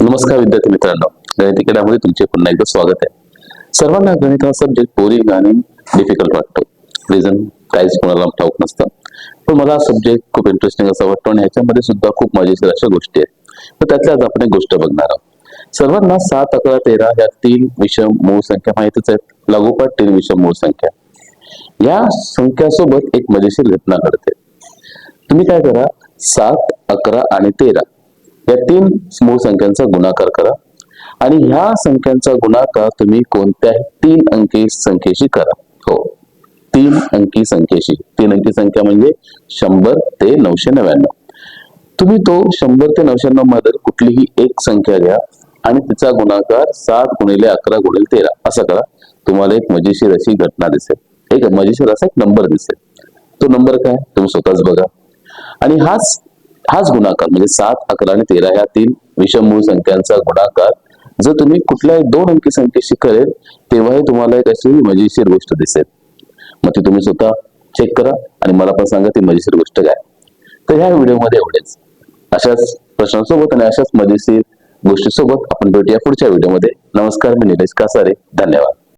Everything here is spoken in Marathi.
नमस्कार विद्यार्थी मित्रांनो, गणित अकॅडमीमध्ये तुमचे पुन्हा एकदा स्वागत आहे। सर्वांना गणित हा सब्जेक्ट बोरिंग आणि डिफिकल्ट वाटतो। रिझन काहीच कोणाला ठाऊक नसतं, पण मला हा सब्जेक्ट खूप इंटरेस्टिंग असा वाटतो आणि ह्याच्यामध्ये सुद्धा खूप मजेशीर अशा गोष्टी आहेत। तर त्यातल्या आज आपण एक गोष्ट बघणार आहोत। सर्वांना 7, 11, 13 या 3 विषम मूळ संख्या माहितच आहेत। लागोपाठ 3 विषम मूळ संख्या, या संख्यासोबत एक मजेशीर घटना घडते। तुम्ही काय करा, 7, 11 आणि 13 या 3 मूळ संख्यांचा गुणाकार करा आणि ह्या संख्यांचा गुणाकार तुम्ही कोणत्याही 3 अंकी संख्येशी करा। हो, 3 अंकी संख्येशी। 3 अंकी संख्या म्हणजे 100 ते 999। तुम्ही तो 100 ते 999 मध्ये कुठलीही एक संख्या घ्या आणि तिचा गुणाकार 7 गुणिले 11 गुणिले 13 असा करा। तुम्हाला एक मजेशीर अशी घटना दिसेल, एक मजेशीर असा एक नंबर दिसेल। तो नंबर काय तुम्ही स्वतःच बघा। आणि हाच गुणाकार म्हणजे 7, 11 आणि 13 ह्या 3 विषम मूळ संख्यांचा गुणाकार जर तुम्ही कुठल्याही 2 अंकी संख्येशी करेल तेव्हाही तुम्हाला एक अशी मजेशीर गोष्ट दिसेल। मग ती तुम्ही स्वतः चेक करा आणि मला पण सांगा ती मजेशीर गोष्ट काय। तर ह्या व्हिडिओमध्ये एवढेच। अशाच प्रश्नांसोबत आणि अशाच मजेशीर गोष्टीसोबत आपण भेटूया पुढच्या व्हिडिओमध्ये। नमस्कार, मी निलेश कासारे, धन्यवाद।